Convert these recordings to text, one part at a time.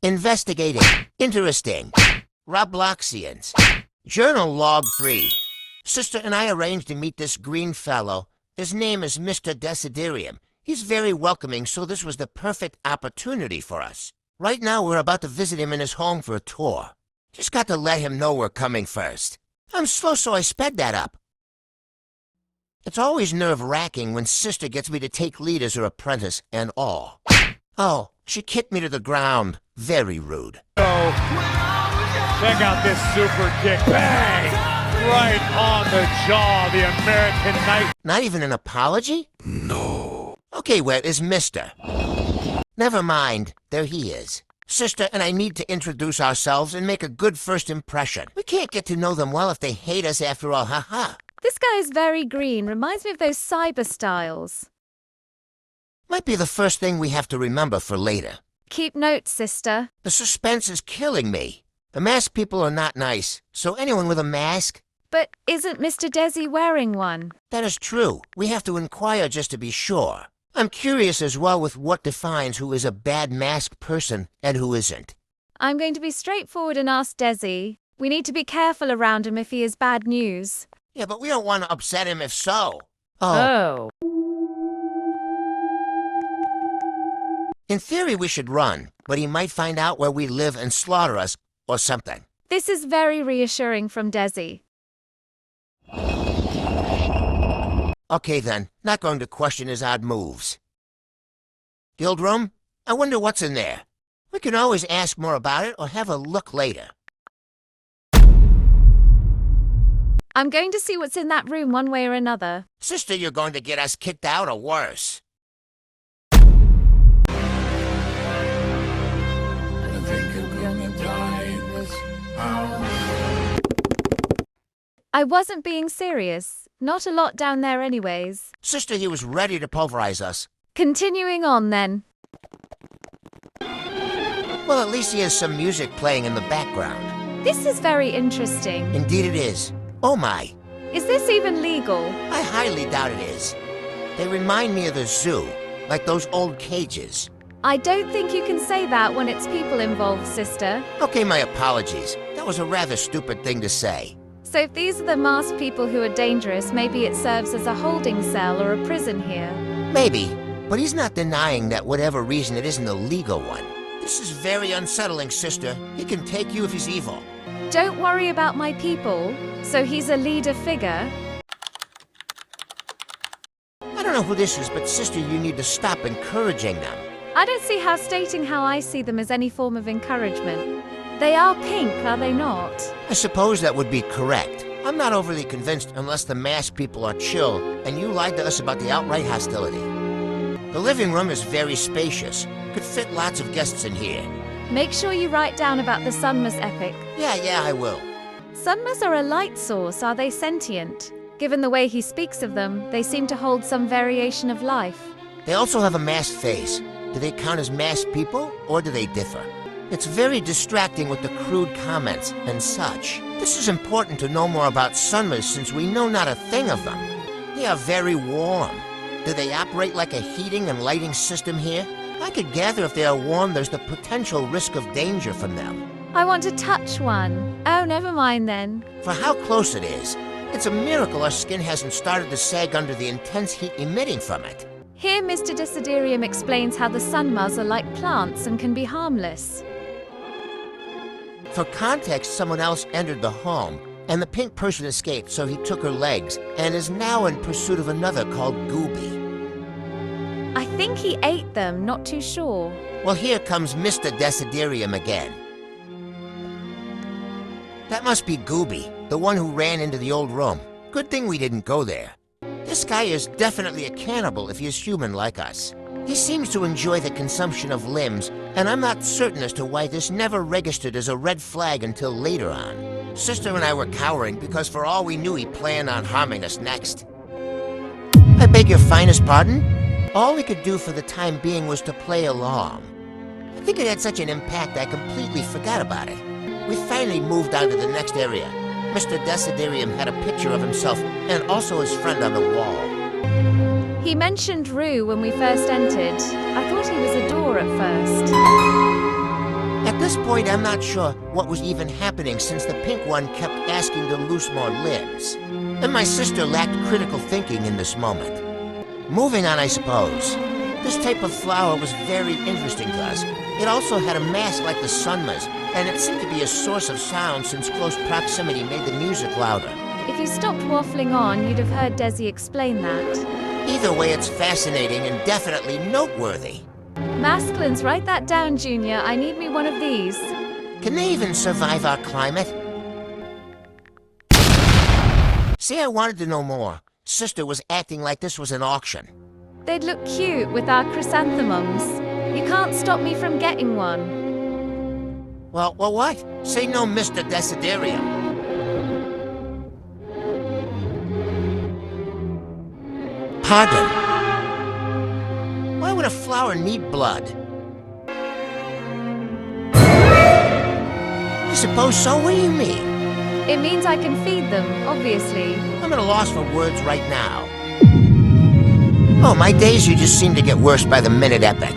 Investigating. Interesting. Robloxians. Journal log 3. Sister and I arranged to meet this green fellow. His name is Mr. Desiderium. He's very welcoming, so this was the perfect opportunity for us. Right now, we're about to visit him in his home for a tour. Just got to let him know we're coming first. I'm slow, so I sped that up. It's always nerve-wracking when Sister gets me to take lead as her apprentice and all. Oh, she kicked me to the ground. Very rude. Oh, check out this super kick. Bang! Right on the jaw, the American Knight. Not even an apology? No. Okay, where is Mister? Never mind. There he is. Sister and I need to introduce ourselves and make a good first impression. We can't get to know them well if they hate us after all, haha. This guy is very green. Reminds me of those cyber styles. Might be the first thing we have to remember for later. Keep notes, sister. The suspense is killing me. The masked people are not nice, so anyone with a mask? But isn't Mr. Desi wearing one? That is true. We have to inquire just to be sure. I'm curious as well with what defines who is a bad masked person and who isn't. I'm going to be straightforward and ask Desi. We need to be careful around him if he is bad news. Yeah, but we don't want to upset him if so. Oh. In theory, we should run, but he might find out where we live and slaughter us or something. This is very reassuring from Desi. Okay then, not going to question his odd moves. Guild room? I wonder what's in there. We can always ask more about it or have a look later. I'm going to see what's in that room one way or another. Sister, you're going to get us kicked out or worse. I wasn't being serious. Not a lot down there anyways. Sister, he was ready to pulverize us. Continuing on then. Well, at least he has some music playing in the background. This is very interesting. Indeed it is. Oh my. Is this even legal? I highly doubt it is. They remind me of the zoo, like those old cages. I don't think you can say that when it's people involved, sister. Okay, my apologies. That was a rather stupid thing to say. So if these are the masked people who are dangerous, maybe it serves as a holding cell or a prison here. Maybe, but he's not denying that whatever reason it isn't a legal one. This is very unsettling, sister. He can take you if he's evil. Don't worry about my people. So he's a leader figure? I don't know who this is, but sister, you need to stop encouraging them. I don't see how stating how I see them is any form of encouragement. They are pink, are they not? I suppose that would be correct. I'm not overly convinced unless the masked people are chill, and you lied to us about the outright hostility. The living room is very spacious. Could fit lots of guests in here. Make sure you write down about the sunmas epic. Yeah, I will. Sunmas are a light source. Are they sentient? Given the way he speaks of them, they seem to hold some variation of life. They also have a masked face. Do they count as masked people, or do they differ? It's very distracting with the crude comments and such. This is important to know more about sunmas since we know not a thing of them. They are very warm. Do they operate like a heating and lighting system here? I could gather if they are warm, there's the potential risk of danger from them. I want to touch one. Oh, never mind then. For how close it is, it's a miracle our skin hasn't started to sag under the intense heat emitting from it. Here Mr. Desiderium explains how the sunmas are like plants and can be harmless. For context, someone else entered the home, and the pink person escaped, so he took her legs, and is now in pursuit of another called Gooby. I think he ate them, not too sure. Well, here comes Mr. Desiderium again. That must be Gooby, the one who ran into the old room. Good thing we didn't go there. This guy is definitely a cannibal if he is human like us. He seems to enjoy the consumption of limbs, and I'm not certain as to why this never registered as a red flag until later on. Sister and I were cowering because for all we knew he planned on harming us next. I beg your finest pardon? All we could do for the time being was to play along. I think it had such an impact I completely forgot about it. We finally moved on to the next area. Mr. Desiderium had a picture of himself and also his friend on the wall. He mentioned Rue when we first entered. I thought he was a door at first. At this point, I'm not sure what was even happening since the pink one kept asking to loose more limbs. And my sister lacked critical thinking in this moment. Moving on, I suppose. This type of flower was very interesting to us. It also had a mask like the sunmas, and it seemed to be a source of sound since close proximity made the music louder. If you stopped waffling on, you'd have heard Desi explain that. Either way, it's fascinating and definitely noteworthy. Masklins, write that down, Junior. I need me one of these. Can they even survive our climate? See, I wanted to know more. Sister was acting like this was an auction. They'd look cute with our chrysanthemums. You can't stop me from getting one. Well, what? Say no, Mr. Desiderium. Pardon. Why would a flower need blood? I suppose so? What do you mean? It means I can feed them, obviously. I'm at a loss for words right now. Oh, my days you just seem to get worse by the minute, Epic.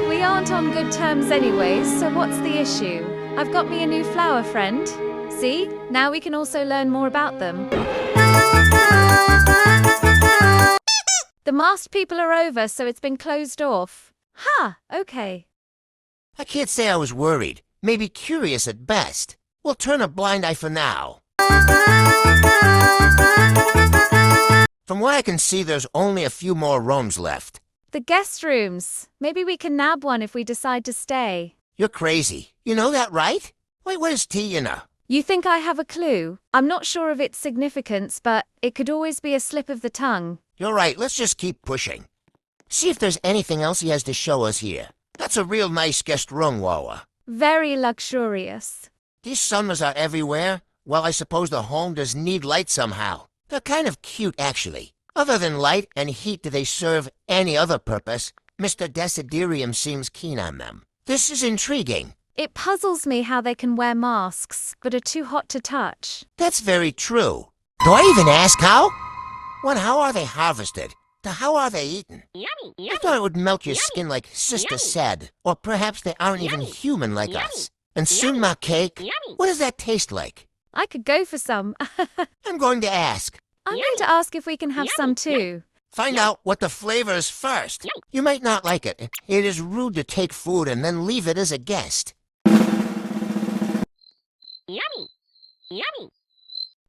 We aren't on good terms anyway, so what's the issue? I've got me a new flower friend. See? Now we can also learn more about them. The masked people are over, so it's been closed off. Ha! Okay. I can't say I was worried. Maybe curious at best. We'll turn a blind eye for now. From what I can see, there's only a few more rooms left. The guest rooms. Maybe we can nab one if we decide to stay. You're crazy. You know that, right? Wait, what is tea, you know? You think I have a clue? I'm not sure of its significance, but it could always be a slip of the tongue. You're right, let's just keep pushing. See if there's anything else he has to show us here. That's a real nice guest room, Wawa. Very luxurious. These sunmas are everywhere. Well, I suppose the home does need light somehow. They're kind of cute, actually. Other than light and heat, do they serve any other purpose? Mr. Desiderium seems keen on them. This is intriguing. It puzzles me how they can wear masks, but are too hot to touch. That's very true. Do I even ask how? One, how are they harvested? To how are they eaten? I thought it would melt your skin like Sister said. Or perhaps they aren't even human like us. And sunma cake? What does that taste like? I could go for some. I'm going to ask. I'm going to ask if we can have some too. Find out what the flavor is first. You might not like it. It is rude to take food and then leave it as a guest.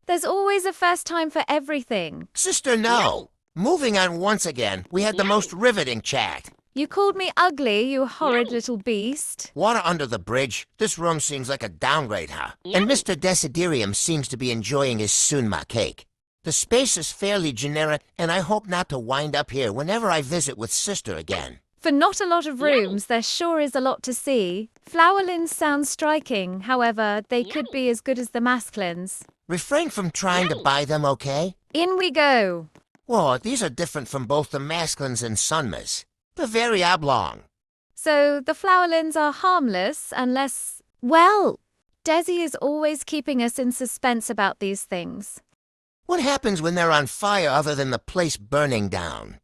There's always a first time for everything. Sister, no. Moving on once again, we had the most riveting chat. You called me ugly, you horrid little beast. Water under the bridge. This room seems like a downgrade, huh? And Mr. Desiderium seems to be enjoying his sunma cake. The space is fairly generic, and I hope not to wind up here whenever I visit with Sister again. For not a lot of rooms, there sure is a lot to see. Flowerlins sound striking, however, they could be as good as the masklins. Refrain from trying to buy them, okay? In we go. Whoa, these are different from both the masklins and sunmas. They're very oblong. So the flowerlins are harmless unless... Well, Desi is always keeping us in suspense about these things. What happens when they're on fire other than the place burning down?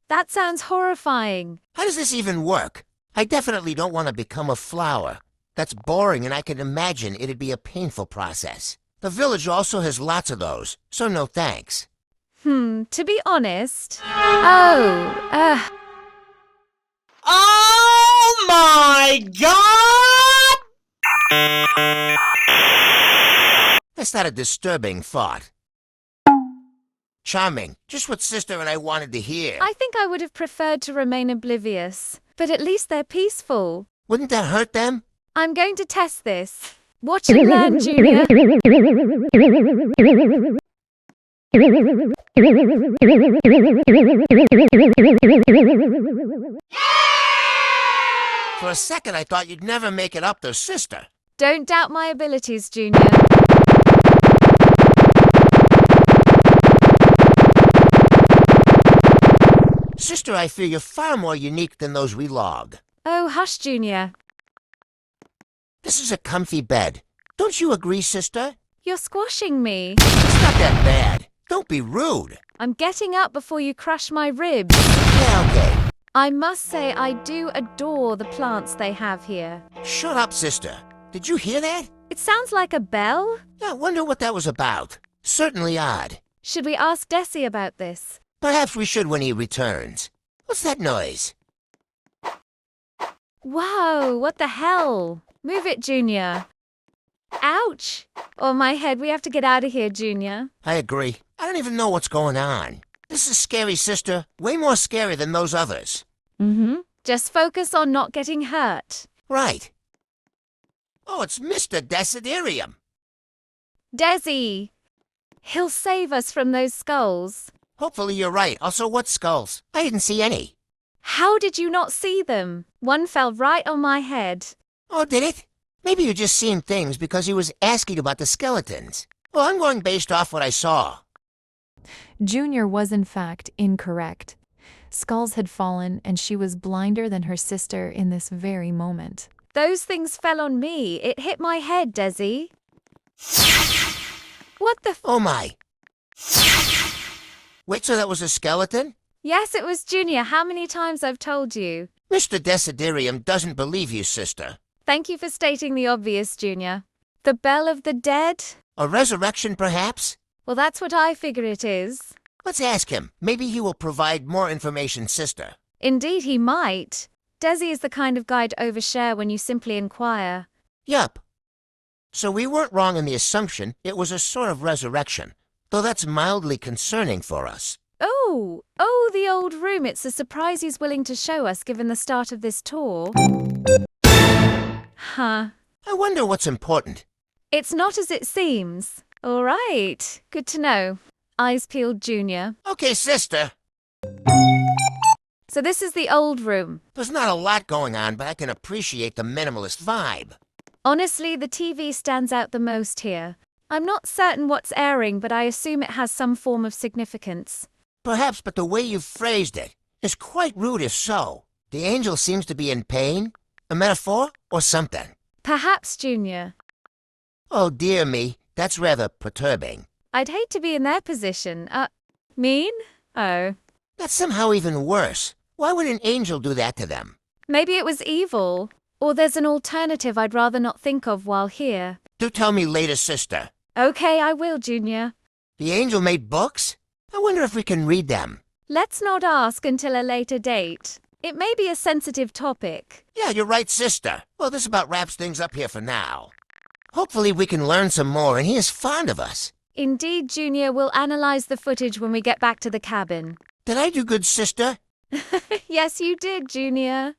That sounds horrifying. How does this even work? I definitely don't want to become a flower. That's boring, and I can imagine it'd be a painful process. The village also has lots of those, so no thanks. To be honest... Oh my God! That's not a disturbing thought. Charming, just what Sister and I wanted to hear. I think I would have preferred to remain oblivious, but at least they're peaceful. Wouldn't that hurt them? I'm going to test this. Watch and learn, Junior. For a second, I thought you'd never make it up to Sister. Don't doubt my abilities, Junior. Sister, I feel you're far more unique than those we log. Oh, hush, Junior. This is a comfy bed. Don't you agree, Sister? You're squashing me. It's not that bad. Don't be rude. I'm getting up before you crush my ribs. Yeah, okay. I must say I do adore the plants they have here. Shut up, sister. Did you hear that? It sounds like a bell. I wonder what that was about. Certainly odd. Should we ask Desi about this? Perhaps we should when he returns. What's that noise? Whoa, what the hell? Move it, Junior. Ouch! Oh, my head, we have to get out of here, Junior. I agree. I don't even know what's going on. This is scary, sister. Way more scary than those others. Just focus on not getting hurt. Right. Oh, it's Mr. Desiderium. Desi! He'll save us from those skulls. Hopefully you're right. Also, what skulls? I didn't see any. How did you not see them? One fell right on my head. Oh, did it? Maybe you're just seeing things because he was asking about the skeletons. Well, I'm going based off what I saw. Junior was in fact incorrect. Skulls had fallen and she was blinder than her sister in this very moment. Those things fell on me. It hit my head, Desi. What the Oh, my. Wait, so that was a skeleton? Yes, it was Junior. How many times I've told you? Mr. Desiderium doesn't believe you, sister. Thank you for stating the obvious, Junior. The Bell of the Dead? A resurrection, perhaps? Well, that's what I figure it is. Let's ask him. Maybe he will provide more information, sister. Indeed, he might. Desi is the kind of guy to overshare when you simply inquire. Yup. So we weren't wrong in the assumption it was a sort of resurrection, though that's mildly concerning for us. Oh, the old room. It's a surprise he's willing to show us given the start of this tour. Huh. I wonder what's important. It's not as it seems. All right. Good to know. Eyes peeled, Junior. Okay, sister. So this is the old room. There's not a lot going on, but I can appreciate the minimalist vibe. Honestly, the TV stands out the most here. I'm not certain what's airing, but I assume it has some form of significance. Perhaps, but the way you've phrased it is quite rude if so. The angel seems to be in pain? A metaphor or something? Perhaps, Junior. Oh, dear me. That's rather perturbing. I'd hate to be in their position. Mean? Oh. That's somehow even worse. Why would an angel do that to them? Maybe it was evil. Or there's an alternative I'd rather not think of while here. Do tell me later, sister. Okay, I will, Junior. The angel made books? I wonder if we can read them. Let's not ask until a later date. It may be a sensitive topic. Yeah, you're right, sister. Well, this about wraps things up here for now. Hopefully we can learn some more, and he is fond of us. Indeed, Junior, we'll analyze the footage when we get back to the cabin. Did I do good, sister? Yes, you did, Junior.